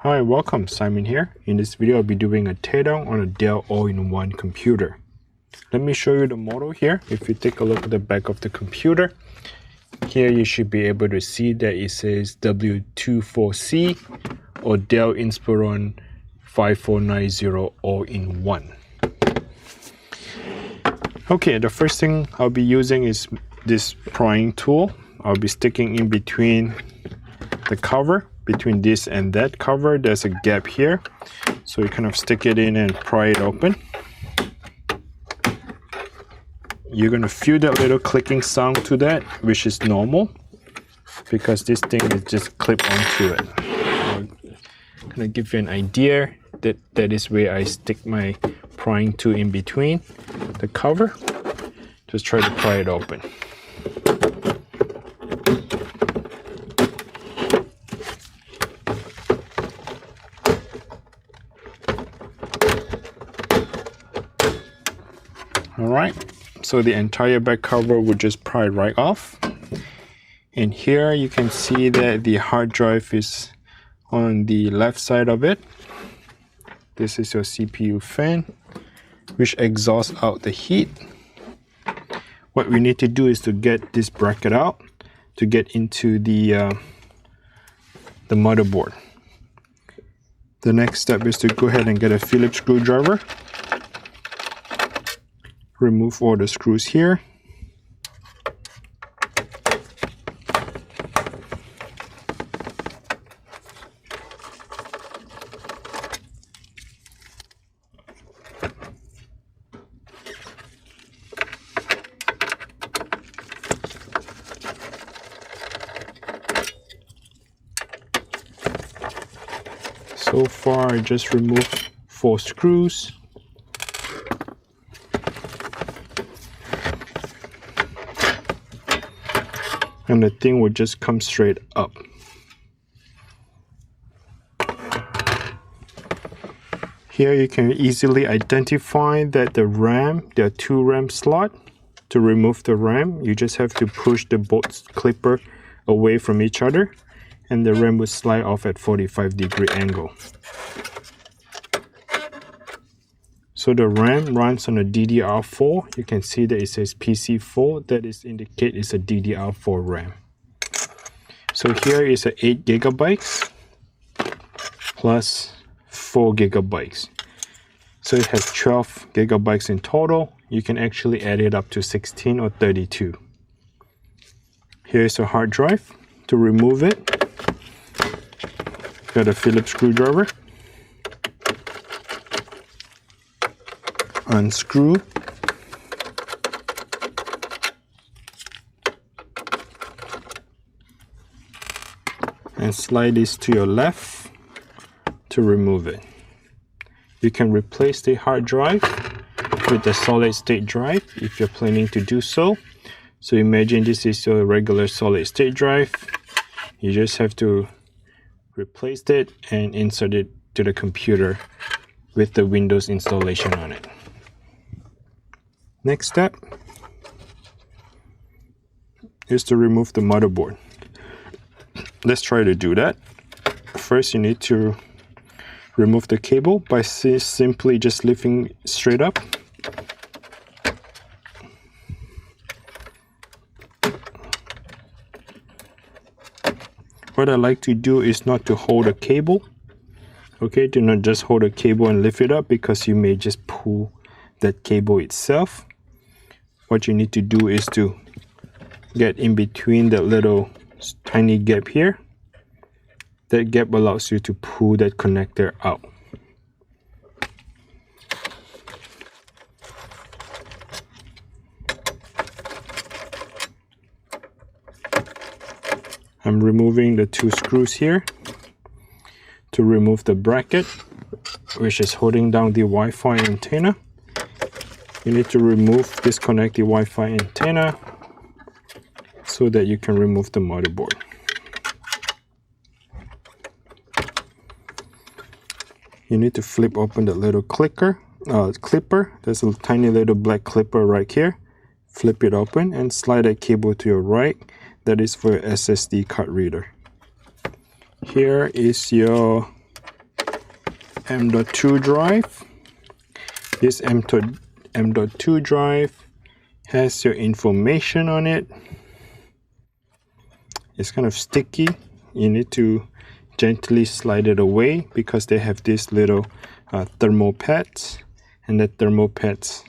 Hi, welcome, Simon here. In this video, I'll be doing a teardown on a Dell all-in-one computer. Let me show you the model here. If you take a look at the back of the computer, here you should be able to see that it says W24C or Dell Inspiron 5490 all-in-one. Okay, the first thing I'll be using is this prying tool. I'll be sticking in between the cover. Between this and that cover, there's a gap here. So you kind of stick it in and pry it open. You're going to feel that little clicking sound to that, which is normal because this thing is just clipped onto it. I'm going to give you an idea that is where I stick my prying tool in between the cover. Just try to pry it open. Alright, so the entire back cover would just pry right off. And here you can see that the hard drive is on the left side of it. This is your CPU fan, which exhausts out the heat. What we need to do is to get this bracket out to get into the motherboard. The next step is to go ahead and get a Phillips screwdriver. Remove all the screws here. So far, I just removed 4 screws. And the thing will just come straight up. Here you can easily identify that the RAM, there are 2 RAM slots. To remove the RAM, you just have to push the bolt clipper away from each other, and the RAM will slide off at 45-degree angle. So the RAM runs on a DDR4. You can see that it says PC4. That is indicate it's a DDR4 RAM. So here is a 8 gigabytes plus 4 gigabytes. So it has 12 gigabytes in total. You can actually add it up to 16 or 32. Here is a hard drive. To remove it, got a Phillips screwdriver. Unscrew. And slide this to your left to remove it. You can replace the hard drive with a solid state drive if you're planning to do so. So imagine this is your regular solid state drive. You just have to replace it and insert it to the computer with the Windows installation on it. Next step is to remove the motherboard. Let's try to do that. First, you need to remove the cable by simply just lifting straight up. What I like to do is not to hold a cable. Okay, do not just hold a cable and lift it up because you may just pull that cable itself. What you need to do is to get in between that little tiny gap here. That gap allows you to pull that connector out. I'm removing the 2 screws here to remove the bracket, which is holding down the Wi-Fi antenna. You need to disconnect the Wi-Fi antenna so that you can remove the motherboard. You need to flip open the little clipper. There's a tiny little black clipper right here. Flip it open and slide that cable to your right. That is for your SSD card reader. Here is your M.2 drive. This M.2 drive has your information on it. It's kind of sticky. You need to gently slide it away because they have these little thermal pads, and the thermal pads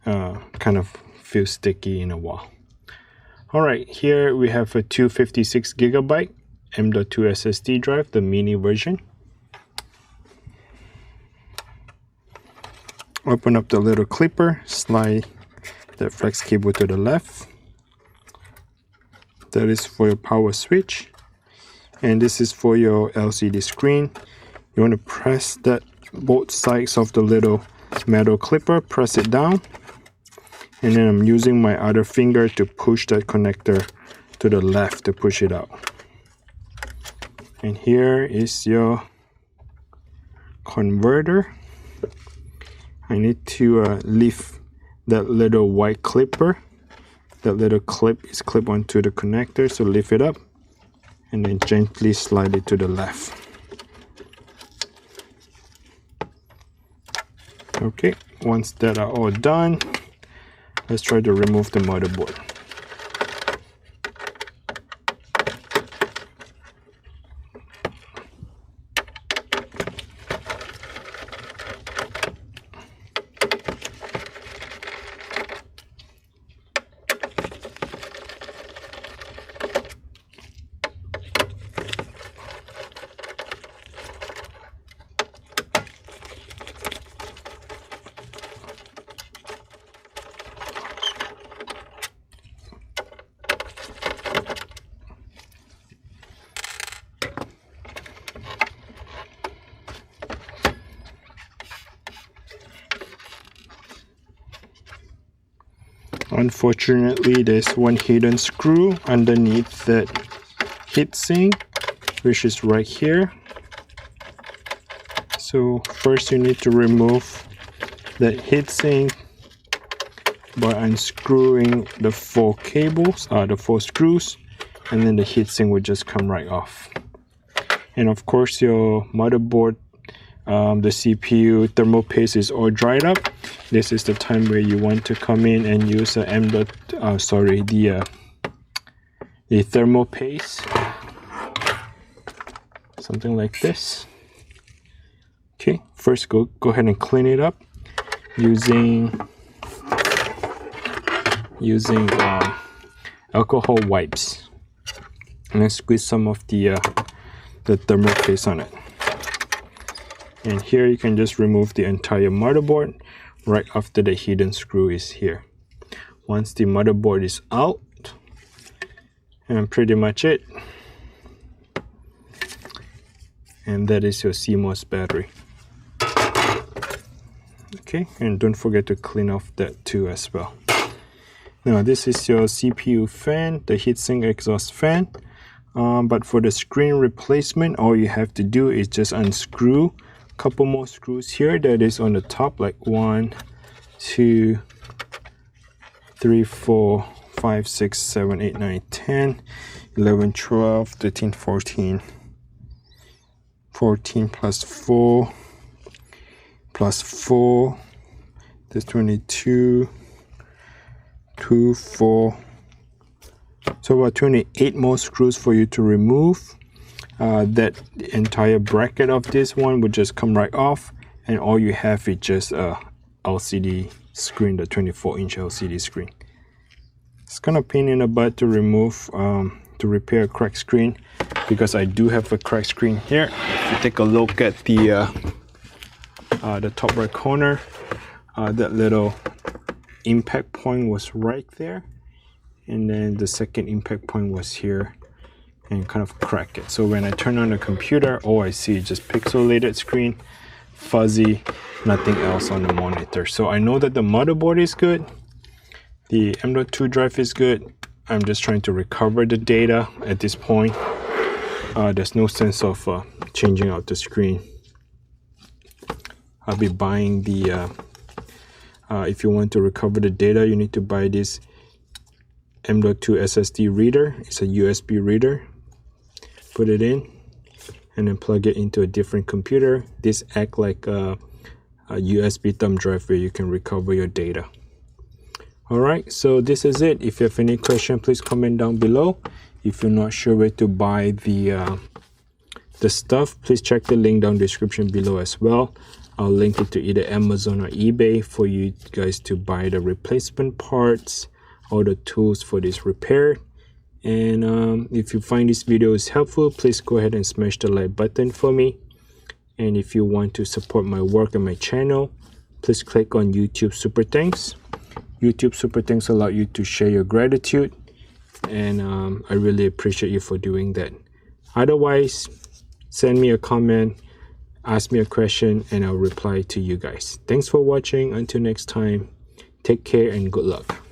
kind of feel sticky in a while. Alright, here we have a 256 GB M.2 SSD drive, the mini version. Open up the little clipper, slide the flex cable to the left. That is for your power switch, and this is for your LCD screen. You want to press that both sides of the little metal clipper, press it down, and then I'm using my other finger to push that connector to the left to push it out. And here is your converter. I need to lift that little white clipper. That little clip is clipped onto the connector, so lift it up and then gently slide it to the left. Okay, once that are all done, let's try to remove the motherboard. Unfortunately, there's one hidden screw underneath that heatsink, which is right here. So first you need to remove that heatsink by unscrewing the four cables, the four screws, and then the heatsink will just come right off. And of course your motherboard, the CPU thermal paste is all dried up. This is the time where you want to come in and use the the thermal paste, something like this. Okay, first go ahead and clean it up using alcohol wipes, and then squeeze some of the thermal paste on it. And here you can just remove the entire motherboard right after the hidden screw is here. Once the motherboard is out, and pretty much it. And that is your CMOS battery. Okay, and don't forget to clean off that too as well. Now this is your CPU fan, the heatsink exhaust fan. But for the screen replacement, all you have to do is just unscrew a couple more screws here that is on the top, like 1, 2, 3, 4, 5, 6, 7, 8, 9, 10, 11, 12, 13, 14. 14 plus 4 plus 4, that's 22, 2, 4. So about 28 more screws for you to remove. That entire bracket of this one would just come right off, and all you have is just a LCD screen, the 24-inch LCD screen. It's kind of pain in the butt to remove, to repair a cracked screen, because I do have a cracked screen here. If you take a look at the top right corner, that little impact point was right there, and then the second impact point was here, and kind of crack it. So when I turn on the computer, all I see is just pixelated screen, fuzzy, nothing else on the monitor. So I know that the motherboard is good, the M.2 drive is good. I'm just trying to recover the data at this point. There's no sense of changing out the screen. I'll be buying the if you want to recover the data, you need to buy this M.2 SSD reader. It's a USB reader. Put it in, and then plug it into a different computer. This acts like a USB thumb drive where you can recover your data. Alright, so this is it. If you have any question, please comment down below. If you're not sure where to buy the stuff, please check the link down description below as well. I'll link it to either Amazon or eBay for you guys to buy the replacement parts or the tools for this repair. And if you find this video is helpful, please go ahead and smash the like button for me. And if you want to support my work and my channel, please click on YouTube Super Thanks. YouTube Super Thanks allow you to share your gratitude, and I really appreciate you for doing that. Otherwise, send me a comment, ask me a question, and I'll reply to you guys. Thanks for watching. Until next time, take care and good luck.